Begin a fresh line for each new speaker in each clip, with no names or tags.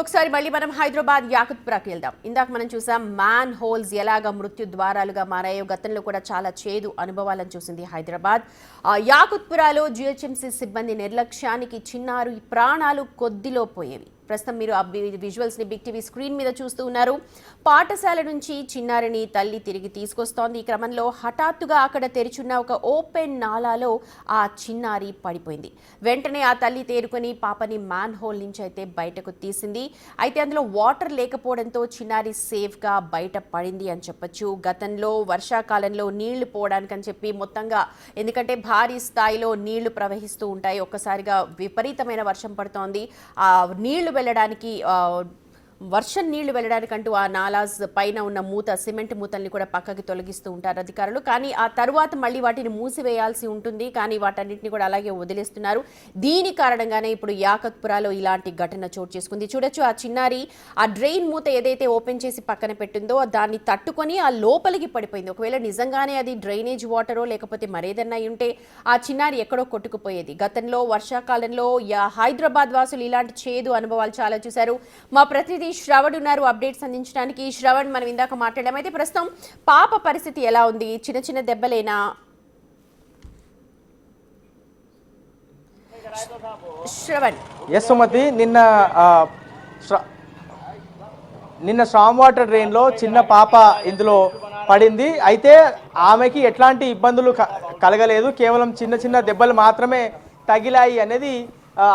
ఇంకొకసారి మళ్ళీ మనం హైదరాబాద్ యాకుత్పురాకి వెళ్దాం. ఇందాక మనం చూసాం మ్యాన్ హోల్స్ ఎలాగా మృత్యు ద్వారాలుగా మారాయో. గతంలో కూడా చాలా చేదు అనుభవాలను చూసింది హైదరాబాద్. యాకుత్పురాలో జిహెచ్ఎంసీ సిబ్బంది నిర్లక్ష్యానికి చిన్నారు ప్రాణాలు కొద్దిలో పోయేవి. ప్రస్తుతం మీరు ఆ విజువల్స్ని బిగ్ టీవీ స్క్రీన్ మీద చూస్తూ ఉన్నారు. పాఠశాల నుంచి చిన్నారిని తల్లి తిరిగి తీసుకొస్తోంది. ఈ క్రమంలో హఠాత్తుగా అక్కడ తెరిచున్న ఒక ఓపెన్ నాలాలో ఆ చిన్నారి పడిపోయింది. వెంటనే ఆ తల్లి తేరుకొని పాపని మ్యాన్ హోల్ నుంచి అయితే బయటకు తీసింది. అయితే అందులో వాటర్ లేకపోవడంతో చిన్నారి సేఫ్గా బయట పడింది అని చెప్పొచ్చు. గతంలో వర్షాకాలంలో నీళ్లు పోవడానికని చెప్పి మొత్తంగా, ఎందుకంటే భారీ స్థాయిలో నీళ్లు ప్రవహిస్తూ ఉంటాయి, ఒక్కసారిగా విపరీతమైన వర్షం పడుతోంది. ఆ నీళ్లు వెళ్ళడానికి వర్షం నీళ్లు వెళ్ళడానికంటూ ఆ నాలాస్ పైన ఉన్న మూత, సిమెంట్ మూతల్ని కూడా పక్కకి తొలగిస్తూ ఉంటారు అధికారులు. కానీ ఆ తర్వాత మళ్ళీ వాటిని మూసివేయాల్సి ఉంటుంది, కానీ వాటన్నిటిని కూడా అలాగే వదిలేస్తున్నారు. దీని కారణంగానే ఇప్పుడు యాకుత్పురాలో ఇలాంటి ఘటన చోటు చేసుకుంది. చూడొచ్చు, ఆ చిన్నారి ఆ డ్రైన్ మూత ఏదైతే ఓపెన్ చేసి పక్కన పెట్టిందో దాన్ని తట్టుకొని ఆ లోపలికి పడిపోయింది. ఒకవేళ నిజంగానే అది డ్రైనేజ్ వాటరో లేకపోతే మరేదన్నా ఉంటే ఆ చిన్నారి ఎక్కడో కొట్టుకుపోయేది. గతంలో వర్షాకాలంలో హైదరాబాద్ వాసులు ఇలాంటి చేదు అనుభవాలు చాలా చూశారు. మా ప్రతినిధి శ్రవణ్ ఉన్నారు అప్డేట్స్ అందించడానికి. శ్రవణ్, మనం ఇందాక మాట్లాడాం, అయితే ప్రస్తుతం పాప పరిస్థితి ఎలా ఉంది? చిన్న చిన్న దెబ్బలేనా? శ్రవణ్.
ఎస్ సుమతి, నిన్న స్ట్రామ్ వాటర్ డ్రైన్లో చిన్న పాప ఇందులో పడింది. అయితే ఆమెకి ఎట్లాంటి ఇబ్బందులు కలగలేదు, కేవలం చిన్న చిన్న దెబ్బలు మాత్రమే తగిలాయి అనేది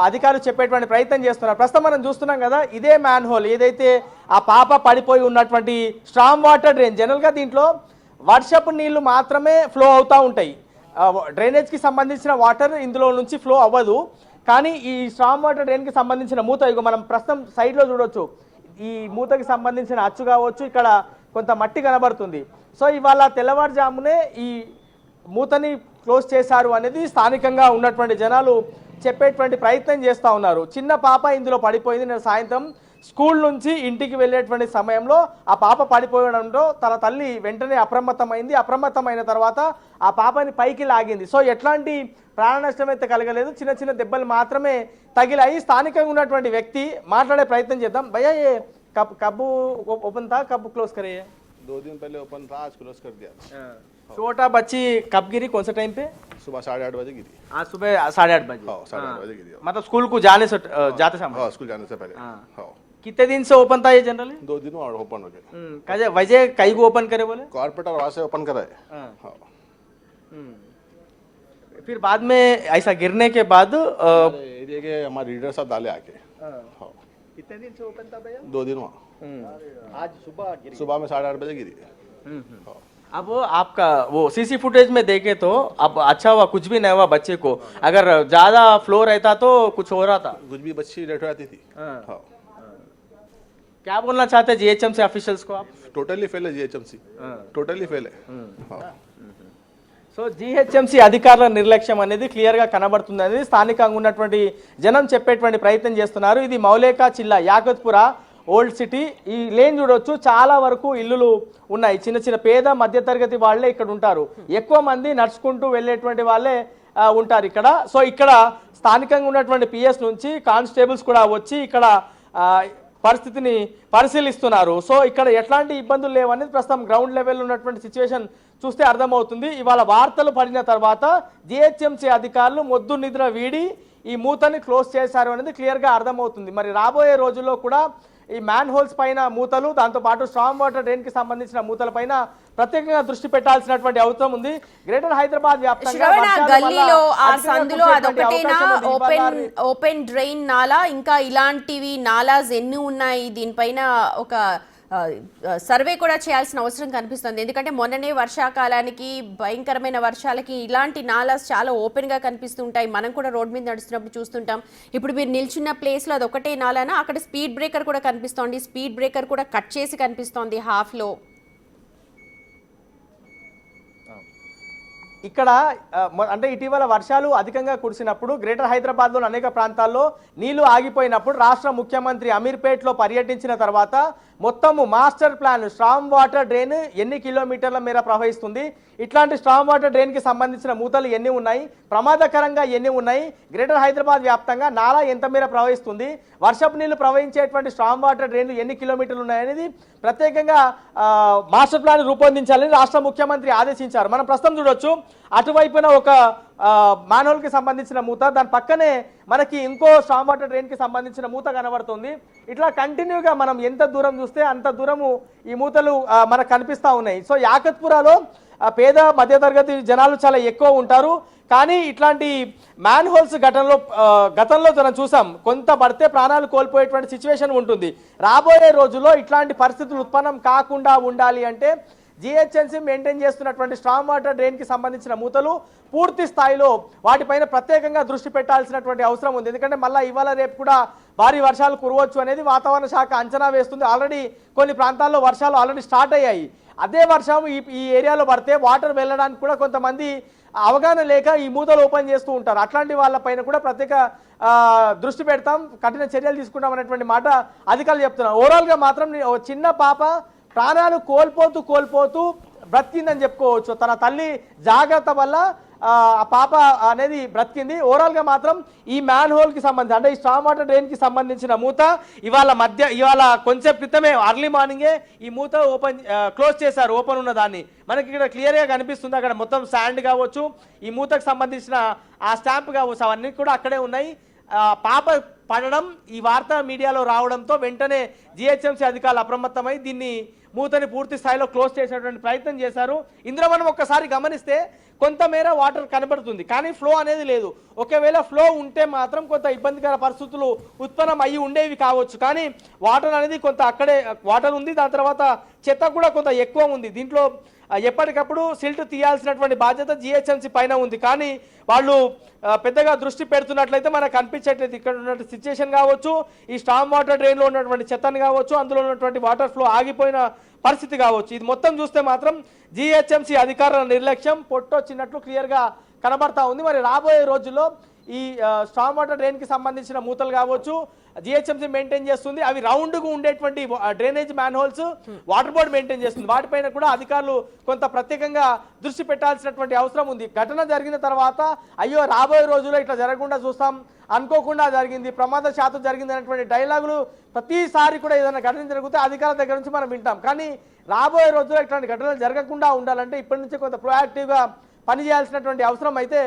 అధికారులు చెప్పేటువంటి ప్రయత్నం చేస్తున్నారు. ప్రస్తుతం మనం చూస్తున్నాం కదా, ఇదే మ్యాన్ హోల్ ఏదైతే ఆ పాప పడిపోయి ఉన్నటువంటి స్ట్రామ్ వాటర్ డ్రైన్. జనరల్గా దీంట్లో వర్షపు నీళ్లు మాత్రమే ఫ్లో అవుతూ ఉంటాయి, డ్రైనేజ్కి సంబంధించిన వాటర్ ఇందులో నుంచి ఫ్లో అవ్వదు. కానీ ఈ స్ట్రామ్ వాటర్ డ్రైన్కి సంబంధించిన మూత, ఇక మనం ప్రస్తుతం సైడ్లో చూడొచ్చు, ఈ మూతకి సంబంధించిన అచ్చు కావచ్చు, ఇక్కడ కొంత మట్టి కనబడుతుంది. సో ఇవాళ తెల్లవారుజామునే ఈ మూతని క్లోజ్ చేశారు అనేది స్థానికంగా ఉన్నటువంటి జనాలు చెప్పేటువంటి ప్రయత్నం చేస్తూ ఉన్నారు. చిన్న పాప ఇందులో పడిపోయింది. నేను సాయంత్రం స్కూల్ నుంచి ఇంటికి వెళ్ళేటువంటి సమయంలో ఆ పాప పడిపోవడంతో తన తల్లి వెంటనే అప్రమత్తమైంది. అప్రమత్తమైన తర్వాత ఆ పాపని పైకి లాగింది. సో ఎట్లాంటి ప్రాణ నష్టం అయితే కలగలేదు, చిన్న చిన్న దెబ్బలు మాత్రమే తగిలాయి. స్థానికంగా ఉన్నటువంటి వ్యక్తి మాట్లాడే ప్రయత్నం చేద్దాం. భయ్యా, ఏ कब ओपन था, कब क्लोज करे?
2 दिन पहले ओपन था, आज क्लोज कर दिया।
छोटा बच्ची कब गिरी, कौन सा टाइम पे?
सुबह 8:30 बजे गिरी।
आज सुबह 8:30 बजे?
हाँ, 8:30 बजे गिरी।
मतलब स्कूल को जाने से जाते समय?
हाँ, स्कूल जाने से पहले। हाँ।
कितने दिन से ओपन था ये जनरली?
2 दिन और ओपन हो गया।
कैसे वजह कई को ओपन करे बोले?
कॉर्पोरेटर वहाँ से ओपन कराए। हाँ।
फिर बाद में ऐसा गिरने के बाद
एरिया के हमारे लीडर साहब डाले आके। हाँ।
कितने दिन से ओपन था भैया?
2 दिन वहाँ।
आज सुबह गिरी?
सुबह में 8:30 बजे गिरी।
अब आपका वो सीसी फुटेज में देखे तो अब अच्छा हुआ, कुछ भी नहीं हुआ बच्चे को। अगर ज्यादा फ्लो रहता तो कुछ हो रहा था,
कुछ भी बच्ची डेथ हो जाती थी। हाँ।
क्या बोलना चाहते हैं जीएचएमसी ऑफिशियल्स को आप?
टोटली फेल है जीएचएमसी, टोटली फेल है। हाँ।
సో జీహెచ్ఎంసీ అధికారుల నిర్లక్ష్యం అనేది క్లియర్గా కనబడుతుంది అనేది స్థానికంగా ఉన్నటువంటి జనం చెప్పేటువంటి ప్రయత్నం చేస్తున్నారు. ఇది మౌలేకా చిల్లా, యాకుత్పుర ఓల్డ్ సిటీ. ఈ లేన్ చూడొచ్చు, చాలా వరకు ఇల్లులు ఉన్నాయి. చిన్న చిన్న పేద మధ్యతరగతి వాళ్ళే ఇక్కడ ఉంటారు. ఎక్కువ మంది నడుచుకుంటూ వెళ్ళేటువంటి వాళ్ళే ఉంటారు ఇక్కడ. సో ఇక్కడ స్థానికంగా ఉన్నటువంటి పిఎస్ నుంచి కానిస్టేబుల్స్ కూడా వచ్చి ఇక్కడ పరిస్థితిని పరిశీలిస్తున్నారు. సో ఇక్కడ ఎట్లాంటి ఇబ్బందులు లేవనేది ప్రస్తుతం గ్రౌండ్ లెవెల్ ఉన్నటువంటి సిచ్యువేషన్ చూస్తే అర్థమవుతుంది. ఇవాళ వార్తలు పడిన తర్వాత జిహెచ్ఎంసీ అధికారులు మొద్దు నిద్ర వీడి ఈ మూతని క్లోజ్ చేశారు అనేది క్లియర్గా అర్థమవుతుంది. మరి రాబోయే రోజుల్లో కూడా ఈ మ్యాన్ హోల్స్ పైన మూతలు, దాంతోపాటు స్ట్రామ్ వాటర్ డ్రైన్కి సంబంధించిన మూతల పైన ప్రత్యేకంగా దృష్టి పెట్టాల్సినటువంటి అవసరం ఉంది. గ్రేటర్ హైదరాబాద్ వ్యాప్తంగా
ఓపెన్ డ్రైన్ నాలా, ఇంకా ఇలాంటివి నాలాస్ ఎన్ని ఉన్నాయి, దీనిపైన ఒక సర్వే కూడా చేయాల్సిన అవసరం కనిపిస్తుంది. ఎందుకంటే మొన్ననే వర్షాకాలానికి, భయంకరమైన వర్షాలకి ఇలాంటి నాలాస్ చాలా ఓపెన్గా కనిపిస్తుంటాయి. మనం కూడా రోడ్ మీద నడుస్తున్నప్పుడు చూస్తుంటాం. ఇప్పుడు మీరు నిల్చున్న ప్లేస్లో అది ఒకటే నాలానా? అక్కడ స్పీడ్ బ్రేకర్ కూడా కనిపిస్తోంది, స్పీడ్ బ్రేకర్ కూడా కట్ చేసి కనిపిస్తోంది హాఫ్లో.
ఇక్కడ అంటే ఇటీవల వర్షాలు అధికంగా కురిసినప్పుడు గ్రేటర్ హైదరాబాద్లోని అనేక ప్రాంతాల్లో నీళ్లు ఆగిపోయినప్పుడు రాష్ట్ర ముఖ్యమంత్రి అమీర్పేట్లో పర్యటించిన తర్వాత మొత్తము master plan storm water drain ఎన్ని కిలోమీటర్ల మేర ప్రవహిస్తుంది, ఇట్లాంటి స్ట్రామ్ వాటర్ డ్రైన్కి సంబంధించిన మూతలు ఎన్ని ఉన్నాయి, ప్రమాదకరంగా ఎన్ని ఉన్నాయి, గ్రేటర్ హైదరాబాద్ వ్యాప్తంగా నాలా ఎంత మేర ప్రవహిస్తుంది, వర్షపు నీళ్లు ప్రవహించేటువంటి స్ట్రామ్ వాటర్ డ్రైన్లు ఎన్ని కిలోమీటర్లు ఉన్నాయనేది ప్రత్యేకంగా మాస్టర్ ప్లాన్ రూపొందించాలని రాష్ట్ర ముఖ్యమంత్రి ఆదేశించారు. మనం ప్రస్తుతం చూడొచ్చు అటువైపున ఒక మాన్హోల్కి సంబంధించిన మూత, దాని పక్కనే మనకి ఇంకో స్ట్రామ్ వాటర్ డ్రైన్కి సంబంధించిన మూత కనబడుతుంది. ఇట్లా కంటిన్యూగా మనం ఎంత దూరం చూస్తే అంత దూరము ఈ మూతలు మనకు కనిపిస్తూ ఉన్నాయి. సో యాకత్పురాలో పేద మధ్యతరగతి జనాలు చాలా ఎక్కువ ఉంటారు. కానీ ఇట్లాంటి మ్యాన్ హోల్స్ గతంలో మనం చూసాం, కొంత పడితే ప్రాణాలు కోల్పోయేటువంటి సిచ్యువేషన్ ఉంటుంది. రాబోయే రోజుల్లో ఇట్లాంటి పరిస్థితులు ఉత్పన్నం కాకుండా ఉండాలి అంటే జిహెచ్ఎంసీ మెయింటైన్ చేస్తున్నటువంటి స్ట్రామ్ వాటర్ డ్రైన్కి సంబంధించిన మూతలు పూర్తి స్థాయిలో వాటిపైన ప్రత్యేకంగా దృష్టి పెట్టాల్సినటువంటి అవసరం ఉంది. ఎందుకంటే మళ్ళీ ఇవాళ రేపు కూడా భారీ వర్షాలు కురవచ్చు అనేది వాతావరణ శాఖ అంచనా వేస్తుంది. ఆల్రెడీ కొన్ని ప్రాంతాల్లో వర్షాలు ఆల్రెడీ స్టార్ట్ అయ్యాయి. అదే వర్షం ఈ ఏరియాలో పడితే వాటర్ వెళ్ళడానికి కూడా కొంతమంది అవగాహన లేక ఈ మూతలు ఓపెన్ చేస్తూ ఉంటారు. అట్లాంటి వాళ్ళపైన కూడా ప్రత్యేక దృష్టి పెడతాం, కఠిన చర్యలు తీసుకుంటాం అనేటువంటి మాట అధికారులు చెప్తున్నారు. ఓవరాల్గా మాత్రం చిన్న పాప ప్రాణాలు కోల్పోతూ బ్రతికిందని చెప్పుకోవచ్చు. తన తల్లి జాగ్రత్త వల్ల ఆ పాప అనేది బ్రతికింది. ఓవరాల్గా మాత్రం ఈ మ్యాన్ హోల్కి సంబంధించి అంటే ఈ స్ట్రామ్ వాటర్ డ్రైన్కి సంబంధించిన మూత ఇవాళ కొంచెం క్రితమే అర్లీ మార్నింగే ఈ మూత క్లోజ్ చేశారు. ఓపెన్ ఉన్న దాన్ని మనకి ఇక్కడ క్లియర్గా కనిపిస్తుంది. అక్కడ మొత్తం శాండ్ కావచ్చు, ఈ మూతకు సంబంధించిన ఆ స్టాంప్ కావచ్చు, అవన్నీ కూడా అక్కడే ఉన్నాయి. పాప పడడం ఈ వార్తా మీడియాలో రావడంతో వెంటనే జిహెచ్ఎంసీ అధికారులు అప్రమత్తమై దీన్ని మూతని పూర్తి స్థాయిలో క్లోజ్ చేసేటువంటి ప్రయత్నం చేశారు. ఇందులో మనం ఒక్కసారి గమనిస్తే కొంతమేర వాటర్ కనబడుతుంది, కానీ ఫ్లో అనేది లేదు. ఒకవేళ ఫ్లో ఉంటే మాత్రం కొంత ఇబ్బందికర పరిస్థితులు ఉత్పన్నం అయ్యి ఉండేవి కావచ్చు. కానీ వాటర్ అనేది కొంత అక్కడే వాటర్ ఉంది. దాని తర్వాత చెత్త కూడా కొంత ఎక్కువ ఉంది. దీంట్లో ఎప్పటికప్పుడు సిల్ట్ తీయాల్సినటువంటి బాధ్యత జిహెచ్ఎంసీ పైన ఉంది. కానీ వాళ్ళు పెద్దగా దృష్టి పెడుతున్నట్లయితే మనకు అనిపించట్లేదు. ఇక్కడ ఉన్నటువంటి సిచ్యుయేషన్ కావచ్చు, ఈ స్ట్రామ్ వాటర్ డ్రైన్లో ఉన్నటువంటి చెత్తను కావచ్చు, అందులో ఉన్నటువంటి వాటర్ ఫ్లో ఆగిపోయిన పరిస్థితి కావచ్చు, ఇది మొత్తం చూస్తే మాత్రం జిహెచ్ఎంసీ అధికారుల నిర్లక్ష్యం పొట్టొచ్చినట్లు క్లియర్గా కనబడతా ఉంది. మరి రాబోయే రోజుల్లో ఈ స్ట్రామ్ వాటర్ డ్రైన్కి సంబంధించిన మూతలు కావచ్చు జిహెచ్ఎంసీ మెయింటైన్ చేస్తుంది. అవి రౌండ్గా ఉండేటువంటి drainage man holes water board maintain చేస్తుంది. వాటిపైన కూడా అధికారులు కొంత ప్రత్యేకంగా దృష్టి పెట్టాల్సినటువంటి అవసరం ఉంది. ఘటన జరిగిన తర్వాత అయ్యో రాబోయే రోజుల్లో ఇట్లా జరగకుండా చూస్తాం, అనుకోకుండా జరిగింది, ప్రమాద శాతం జరిగింది అనేటువంటి డైలాగులు ప్రతిసారి కూడా ఏదైనా ఘటన జరిగితే అధికారుల దగ్గర నుంచి మనం వింటాం. కానీ రాబోయే రోజుల్లో ఇట్లాంటి ఘటనలు జరగకుండా ఉండాలంటే ఇప్పటి నుంచి కొంత ప్రొయాక్టివ్గా పనిచేయాల్సినటువంటి అవసరం అయితే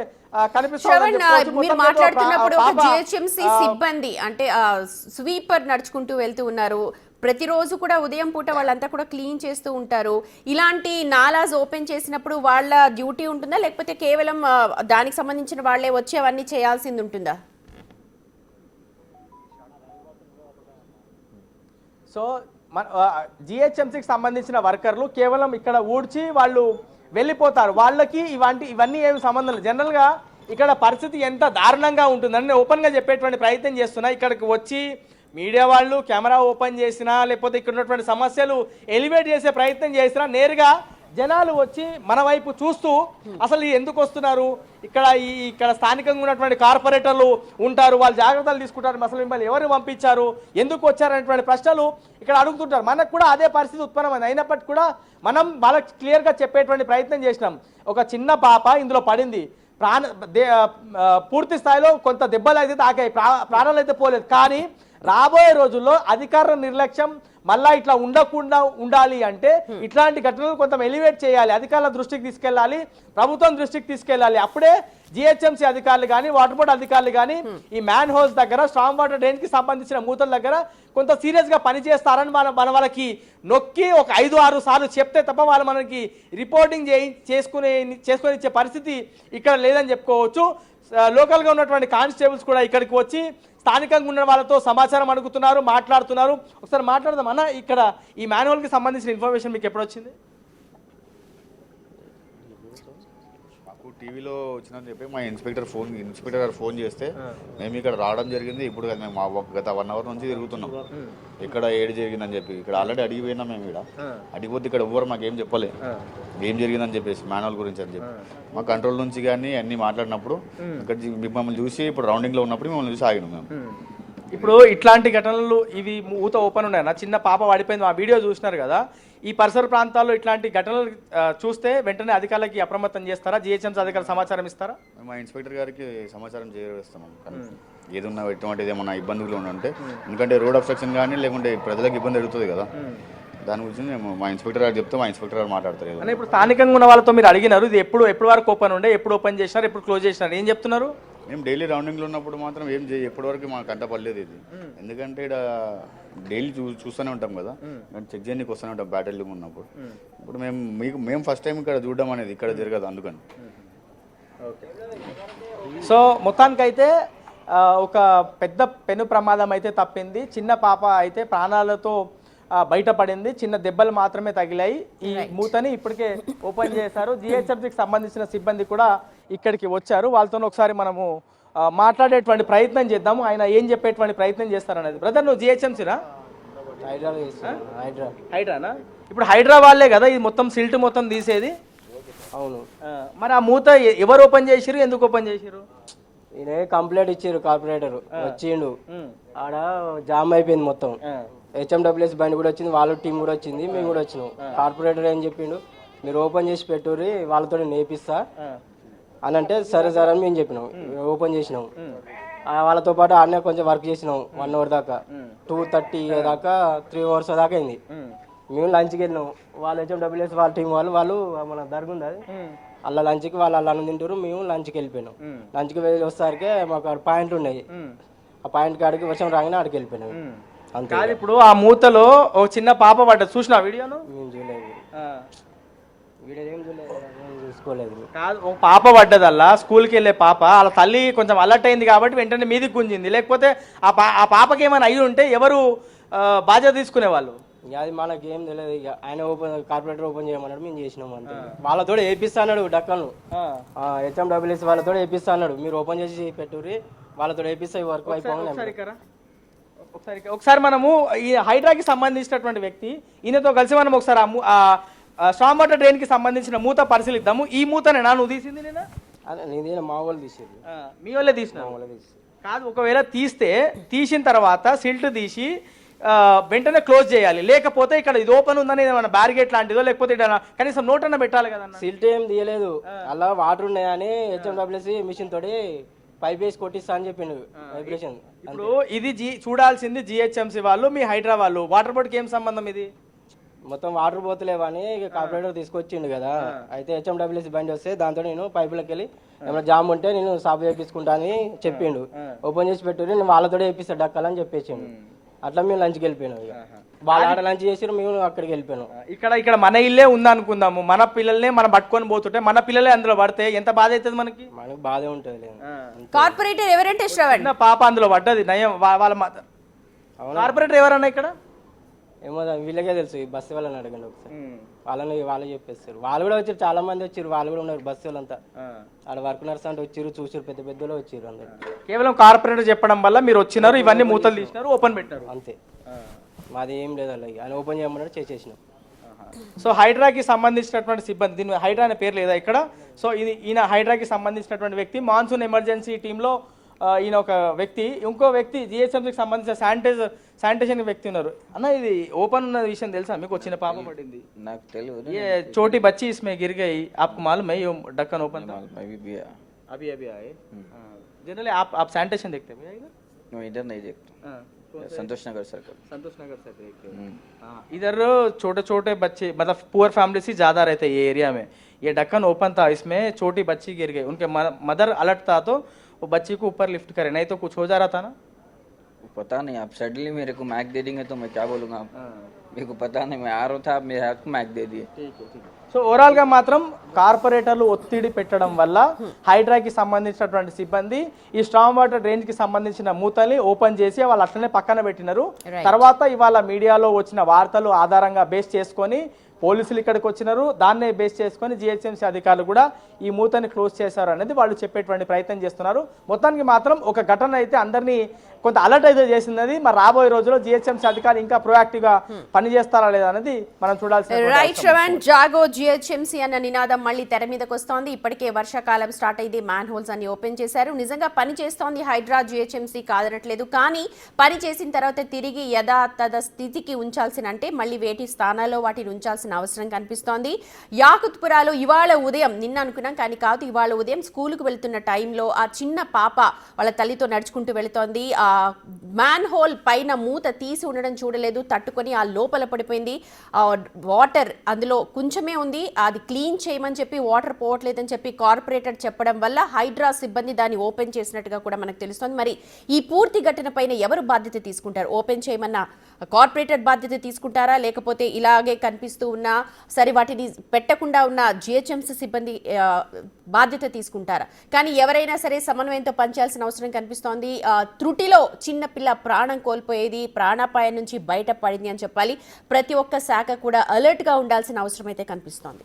మీరు మాట్లాడుతున్నప్పుడు ఒక జిహెచ్ఎంసీ సిబ్బంది అంటే స్వీపర్ నడుచుకుంటూ వెళ్తూ ఉన్నారు. ప్రతిరోజు కూడా ఉదయం పూట వాళ్ళంతా కూడా క్లీన్ చేస్తూ ఉంటారు. ఇలాంటి నాలాస్ ఓపెన్ చేసినప్పుడు వాళ్ళ డ్యూటీ ఉంటుందా, లేకపోతే కేవలం దానికి సంబంధించిన వాళ్ళే వచ్చి అవన్నీ చేయాల్సింది ఉంటుందా?
సో జిహెచ్ఎంసీకి సంబంధించిన వర్కర్లు కేవలం ఇక్కడ ఊడ్చి వాళ్ళు వెళ్ళిపోతారు. వాళ్ళకి ఇవన్నీ ఏమి సంబంధం లేదు. జనరల్గా ఇక్కడ పరిస్థితి ఎంత దారుణంగా ఉంటుందని నేను ఓపెన్గా చెప్పేటువంటి ప్రయత్నం చేస్తున్నా. ఇక్కడికి వచ్చి మీడియా వాళ్ళు కెమెరా ఓపెన్ చేసినా లేకపోతే ఇక్కడ ఉన్నటువంటి సమస్యలు ఎలివేట్ చేసే ప్రయత్నం చేసినా నేరుగా జనాలు వచ్చి మన వైపు చూస్తూ అసలు ఎందుకు వస్తున్నారు, ఇక్కడ స్థానికంగా ఉన్నటువంటి కార్పొరేటర్లు ఉంటారు, వాళ్ళు జాగ్రత్తలు తీసుకుంటారు, అసలు మిమ్మల్ని ఎవరు పంపించారు, ఎందుకు వచ్చారనేటువంటి ప్రశ్నలు ఇక్కడ అడుగుతుంటారు. మనకు కూడా అదే పరిస్థితి ఉత్పన్నమైంది. అయినప్పటికీ కూడా మనం వాళ్ళకి క్లియర్గా చెప్పేటువంటి ప్రయత్నం చేసినాం. ఒక చిన్న పాప ఇందులో పడింది, పూర్తి స్థాయిలో కొంత దెబ్బలు అయితే తాకాయి, ప్రాణాలు అయితే పోలేదు. కానీ రాబోయే రోజుల్లో అధికారుల నిర్లక్ష్యం మళ్ళా ఇట్లా ఉండకుండా ఉండాలి అంటే ఇట్లాంటి ఘటనలు కొంత ఎలివేట్ చేయాలి, అధికారుల దృష్టికి తీసుకెళ్ళాలి, ప్రభుత్వం దృష్టికి తీసుకెళ్ళాలి. అప్పుడే జిహెచ్ఎంసీ అధికారులు కానీ వాటర్ బోర్డు అధికారులు కానీ ఈ మ్యాన్ హోల్స్ దగ్గర స్ట్రామ్ వాటర్ డ్రైన్కి సంబంధించిన మూతల దగ్గర కొంత సీరియస్గా పనిచేస్తారని మనకి నొక్కి ఒక 5-6 సార్లు చెప్తే తప్ప వాళ్ళు మనకి రిపోర్టింగ్ చేసుకుని ఇచ్చే పరిస్థితి ఇక్కడ లేదని చెప్పుకోవచ్చు. లోకల్గా ఉన్నటువంటి కానిస్టేబుల్స్ కూడా ఇక్కడికి వచ్చి స్థానికంగా ఉన్న వాళ్ళతో సమాచారం అడుగుతున్నారు, మాట్లాడుతున్నారు. ఒకసారి మాట్లాడదాం అన్న, ఇక్కడ ఈ మాన్యువల్కి సంబంధించిన ఇన్ఫర్మేషన్ మీకు ఎప్పుడు వచ్చింది?
టీవీలో వచ్చిందని చెప్పి మా ఇన్స్పెక్టర్ గారు ఫోన్ చేస్తే మేము ఇక్కడ రావడం జరిగింది. ఇప్పుడు కదా మేము గత 1 అవర్ నుంచి తిరుగుతున్నాం ఇక్కడ ఏడు జరిగిందని చెప్పి. ఇక్కడ ఆల్రెడీ అడిగిపోయినాం మేము. ఇక్కడ అడిగిపోతే ఇక్కడ ఎవ్వరు మాకేం చెప్పలే ఏం జరిగిందని చెప్పేసి మాన్యువల్ గురించి అని చెప్పి. మా కంట్రోల్ నుంచి కానీ అన్ని మాట్లాడినప్పుడు ఇక్కడ మిమ్మల్ని చూసి ఇప్పుడు రౌండింగ్లో ఉన్నప్పుడు మిమ్మల్ని చూసి ఆగినాం మేము.
ఇప్పుడు ఇట్లాంటి ఘటనలు ఇవి ఊత ఓపెన్ ఉన్నాయి. నా చిన్న పాప పడిపోయింది, ఆ వీడియో చూసినారు కదా. ఈ పరిసర ప్రాంతాల్లో ఇట్లాంటి ఘటనలు చూస్తే వెంటనే అధికారులకి అప్రమత్తం చేస్తారా? జిహెచ్ఎంసీ అధికారులు సమాచారం ఇస్తారా?
మా ఇన్స్పెక్టర్ గారికి సమాచారం చేస్తాము. ఏదన్నా ఎటువంటిది ఏమన్నా ఇబ్బందులు ఉంటే, ఎందుకంటే రోడ్ అబ్స్ట్రక్షన్ కానీ లేకుంటే ప్రజలకు ఇబ్బంది ఎడుతుంది కదా, దాని గురించి మేము మా ఇన్స్పెక్టర్ గారు చెప్తే మా ఇన్స్పెక్టర్ గారు మాట్లాడతారు.
అంటే ఇప్పుడు స్థానికంగా ఉన్న వాళ్ళతో మీరు అడిగినారు, ఇది ఎప్పుడు వరకు ఓపెన్ ఉండే, ఎప్పుడు ఓపెన్ చేసినారు, ఎప్పుడు క్లోజ్ చేసినారు, ఏం చెప్తున్నారు?
మేము డైలీ రౌండింగ్లో ఉన్నప్పుడు మాత్రం ఏం ఎప్పటివరకు మాకు కంట పడలేదు ఇది. ఎందుకంటే ఇక్కడ డైలీ చూస్తూనే ఉంటాం కదా, చెక్ చేయడానికి వస్తూనే ఉంటాం బ్యాటరీలు ఉన్నప్పుడు. ఇప్పుడు మేము ఫస్ట్ టైం ఇక్కడ చూడడం అనేది ఇక్కడ జరగదు అందుకని.
సో మొత్తానికైతే ఒక పెద్ద పెను ప్రమాదం అయితే తప్పింది. చిన్న పాప అయితే ప్రాణాలతో బయటపడింది. చిన్న దెబ్బలు మాత్రమే తగిలాయి. ఈ మూతని ఇప్పటికే ఓపెన్ చేశారు. జిహెచ్ఎంసీకి సంబంధించిన సిబ్బంది కూడా ఇక్కడికి వచ్చారు. వాళ్ళతో ఒకసారి మనము మాట్లాడేటువంటి ప్రయత్నం చేద్దాము. ఆయన ఏం చెప్పేటువంటి ప్రయత్నం చేస్తారనేది. బ్రదర్, నువ్వు జిహెచ్ఎంసీనా? హైడ్రానా? ఇప్పుడు హైడ్రా వాళ్ళే కదా ఇది మొత్తం సిల్ట్ మొత్తం తీసేది?
అవును.
మరి ఆ మూత ఎవరు ఓపెన్ చేసిరు, ఎందుకు ఓపెన్ చేసిరు?
ఈయన కంప్లైంట్ ఇచ్చారు, కార్పొరేటర్ వచ్చిండు, ఆడ జామ్ అయిపోయింది మొత్తం. హెచ్ఎండబ్ల్యూఎస్ బండి కూడా వచ్చింది, వాళ్ళ టీం కూడా వచ్చింది, మేము కూడా వచ్చినాం. కార్పొరేటర్ ఏం చెప్పిండు, మీరు ఓపెన్ చేసి పెట్టుర్రి, వాళ్ళతో నేర్పిస్తా అని అంటే సరే సార్ అని మేము చెప్పినాం. ఓపెన్ చేసినాం. వాళ్ళతో పాటు ఆడనే కొంచెం వర్క్ చేసినాం 1 అవర్ దాకా, 2:30 దాకా 3 అవర్స్ దాకా అయింది. మేము లంచ్కి వెళ్ళినాం. వాళ్ళు హెచ్ఎండబ్ల్యూఎస్ వాళ్ళ టీం వాళ్ళు మన దర్గా ఉంది అది, అలా లంచ్కి వాళ్ళు అలా అన్నం తింటారు, మేము లంచ్కి వెళ్ళిపోయినాం. లంచ్కి వెళ్ళి వస్తారికే మాకు పాయింట్లు ఉన్నాయి, ఆ పాయింట్ కాడికి వర్షం రాగానే ఆడికి వెళ్ళిపోయినాం అంతే.
ఇప్పుడు ఆ మూతలో ఒక చిన్న పాప పడ్డది, చూసిన వీడియోను?
మేము చూడలేదు, వీడియో ఏం చూడలేదు, చూసుకోలేదు.
కాదు, ఒక పాప పడ్డదల్లా, స్కూల్కి వెళ్ళే పాప. వాళ్ళ తల్లి కొంచెం అలర్ట్ అయింది కాబట్టి వెంటనే మీదికి గుంజింది. లేకపోతే ఆ పాపకి ఏమైనా అయ్యి ఉంటే ఎవరు బాధ్యత తీసుకునేవాళ్ళు?
అది మనకి ఏం తెలియదు. ఇక ఆయన కార్పొరేటర్ ఓపెన్ చేయమన్నాడు, మేము చేసినాం అంతే. వాళ్ళతో వేపిస్తా అన్నాడు డక్కను, హెచ్ఎండబ్ల్యూఎస్ వాళ్ళతో వేపిస్తా అన్నాడు. మీరు ఓపెన్ చేసి పెట్టుర్రి, వాళ్ళతో వేపిస్తా, ఈ వర్క్ అయిపోయింది.
ఒకసారి మనము ఈ హైడ్రాకి సంబంధించినటువంటి వ్యక్తి ఈయనతో కలిసి మనం ఒకసారి స్ట్రాంగ్ వాటర్ డ్రైన్ కి సంబంధించిన మూత పరిశీలిద్దాము. ఈ మూతనేనా నువ్వు తీసింది?
నేను మా వాళ్ళు తీసేది.
మీ వాళ్ళే తీసిన? కాదు, ఒకవేళ తీసిన తర్వాత సిల్ట్ తీసి వెంటనే క్లోజ్ చేయాలి. లేకపోతే ఇక్కడ ఇది ఓపెన్ ఉందని ఏమైనా బ్యారిగేట్ లాంటిదో, లేకపోతే కనీసం నోట్ అన్న పెట్టాలి కదా.
సిల్ట్ ఏం తీయలేదు, అలా వాటర్ ఉన్నాయని హెచ్ఎండబ్ల్యూఎస్ మిషన్ తోటి పైప్ వేసి కొట్టిస్తా అని చెప్పిండు, వైబ్రేషన్.
ఇప్పుడు ఇది చూడాల్సింది జిహెచ్ఎంసీ వాళ్ళు, మీ హైడ్రా వాళ్ళు. వాటర్ బోర్డుకి ఏం సంబంధం? ఇది
మొత్తం వాటర్ పోతలేవని కార్పొరేటర్ తీసుకొచ్చిండు కదా. అయితే హెచ్ఎండబ్ల్యూఎస్ బండి వస్తే దాంతో నేను పైపులోకి వెళ్ళి ఏమైనా జామ్ ఉంటే నేను సాఫ్ చేయించుకుంటా అని చెప్పిండు. ఓపెన్ చేసి పెట్టుకుని నేను వాళ్ళతో వేపిస్తా డక్కాలని చెప్పేసిండు. అట్లా మేము లంచ్కి వెళ్ళిపోయినాం. ఇక వాళ్ళు ఆడ లంచ్ చేసి మేము అక్కడికి వెళ్ళిపోయినాం.
ఇక్కడ మన ఇల్లే ఉందనుకుందాము, మన పిల్లల్ని మనం పట్టుకొని పోతుంటే మన పిల్లలే అందులో పడితే ఎంత బాధ అవుతుంది మనకి?
మనకు బాధే ఉంటుంది.
కార్పొరేటర్ ఎవరంటే శ్రవణ్
పాప అందులో పడ్డది, నయం వాళ్ళ కార్పొరేటర్ ఎవరన్నా ఇక్కడ?
ఏమో వీళ్ళకే తెలుసు, ఈ బస్సు వాళ్ళని అడగండి ఒకసారి, వాళ్ళే చెప్పేస్తారు. వాళ్ళు కూడా వచ్చారు, చాలా మంది వచ్చారు, వాళ్ళు కూడా ఉన్నారు బస్సు వాళ్ళంతా. ఆడ వర్క్ నర్స్ అంటే వచ్చారు, చూసారు, పెద్ద పెద్దలో వచ్చారు అందరు.
కేవలం కార్పొరేటర్ చెప్పడం వల్ల మీరు వచ్చినారు, ఇవన్నీ మూతలు తీసినారు, ఓపెన్ పెట్టారు
అంతే. మాది ఏం లేదు, అలా ఆయన ఓపెన్ చేయమన్నాడు, చేసేసినాం.
సో హైడ్రాకి సంబంధించినటువంటి సిబ్బంది, దీని హైడ్రా అనే పేరు లేదా ఇక్కడ? సో ఈయన హైడ్రాకి సంబంధించినటువంటి వ్యక్తి. మాన్సూన్ ఎమర్జెన్సీ టీంలో ఈయన ఒక వ్యక్తి, ఇంకో వ్యక్తి జిహెచ్ఎంసీకి సంబంధించిన శానిటేషన్ వ్యక్తి ఉన్నారు. అన్న, ఇది ఓపెన్ ఉన్న విషయం తెలుసా మీకు? వచ్చిన పాప పడింది,
నాకు తెలియదు.
ये छोटी बच्ची इसमें गिर गई, आपको मालूम है? ये ढक्कन ओपन था अभी आए। जनरली आप सैनिटेशन देखते हैं भैया?
इधर नहीं देखता, संतोष नगर सर्कल
से देखते हैं। इधर छोटे छोटे बच्चे, मतलब पुअर फैमिली से ज़्यादा रहते हैं ये एरिया में। ये ढक्कन ओपन था, इसमें छोटी बच्ची गिर गई, उनके मदर अलर्ट था तो वो बच्ची को ऊपर लिफ्ट करे, नहीं तो कुछ हो जा रहा था ना।
पता नहीं, आप सडनली मेरे को मैक दे देंगे तो मैं क्या बोलूँगा? मेरे को पता नहीं, मैं आ रहा था, आप मेरे हाथ को मैक दे दिए.
సో ఓవరాల్ గా మాత్రం కార్పొరేటర్లు ఒత్తిడి పెట్టడం వల్ల హైడ్రాకి సంబంధించినటువంటి సిబ్బంది ఈ స్ట్రాంగ్ వాటర్ డ్రైన్ కి సంబంధించిన మూతల్ని ఓపెన్ చేసి వాళ్ళు అట్లనే పక్కన పెట్టినారు. తర్వాత ఇవాళ మీడియాలో వచ్చిన వార్తలు ఆధారంగా బేస్ చేసుకొని పోలీసులు ఇక్కడికి వచ్చినారు, దాన్నే బేస్ చేసుకొని జిహెచ్ఎంసీ అధికారులు కూడా ఈ మూతని క్లోజ్ చేశారు అనేది వాళ్ళు చెప్పేటువంటి ప్రయత్నం చేస్తున్నారు. మొత్తానికి మాత్రం ఒక ఘటన అయితే అందరినీ కొంత అలర్ట్ అయితే చేసింది. మరి రాబోయే రోజుల్లో జిహెచ్ఎంసీ అధికారులు ఇంకా ప్రొయాక్టివ్ గా పనిచేస్తారా లేదా అనేది మనం చూడాల్సిన
రైట్ శ్రవణ్. జాగో జిహెచ్ఎంసీ అన్న నినాదం మళ్ళీ తెర మీదకి వస్తోంది. ఇప్పటికే వర్షాకాలం స్టార్ట్ అయింది, మ్యాన్ హోల్స్ అన్ని ఓపెన్ చేశారు. నిజంగా పని చేస్తోంది హైడ్రా, జిహెచ్ఎంసీ కాదనట్లేదు. కానీ పని చేసిన తర్వాత తిరిగి యథాతథ స్థితికి ఉంచాల్సిన, అంటే మళ్ళీ వేటి స్థానాల్లో వాటిని ఉంచాల్సిన అవసరం కనిపిస్తోంది. యాకుత్పురాలో ఇవాళ ఉదయం, నిన్న అనుకున్నాం కానీ కాదు, ఇవాళ ఉదయం స్కూల్కు వెళ్తున్న టైంలో ఆ చిన్న పాప వాళ్ళ తల్లితో నడుచుకుంటూ వెళుతోంది. ఆ మ్యాన్ హోల్ పైన మూత తీసి ఉండడం చూడలేదు, తట్టుకొని ఆ లోపల పడిపోయింది. వాటర్ అందులో కొంచెమే ఉంది, అది క్లీన్ చేయమని చెప్పి వాటర్ పోవట్లేదని చెప్పి కార్పొరేటర్ చెప్పడం వల్ల హైడ్రా సిబ్బంది దాన్ని ఓపెన్ చేసినట్టుగా కూడా మనకు తెలుస్తుంది. మరి ఈ పూర్తి ఘటన పైన ఎవరు బాధ్యత తీసుకుంటారు? ఓపెన్ చేయమన్న కార్పొరేటర్ బాధ్యత తీసుకుంటారా, లేకపోతే ఇలాగే కనిపిస్తూ ఉన్నా సరే వాటిని పెట్టకుండా ఉన్న జిహెచ్ఎంసీ సిబ్బంది బాధ్యత తీసుకుంటారా? కానీ ఎవరైనా సరే సమన్వయంతో పనిచేయాల్సిన అవసరం కనిపిస్తోంది. త్రుటిలో చిన్న పిల్ల ప్రాణం కోల్పోయేది, ప్రాణాపాయం నుంచి బయటపడింది అని చెప్పాలి. ప్రతి ఒక్క శాఖ కూడా అలర్ట్గా ఉండాల్సిన అవసరం అయితే కనిపిస్తోంది.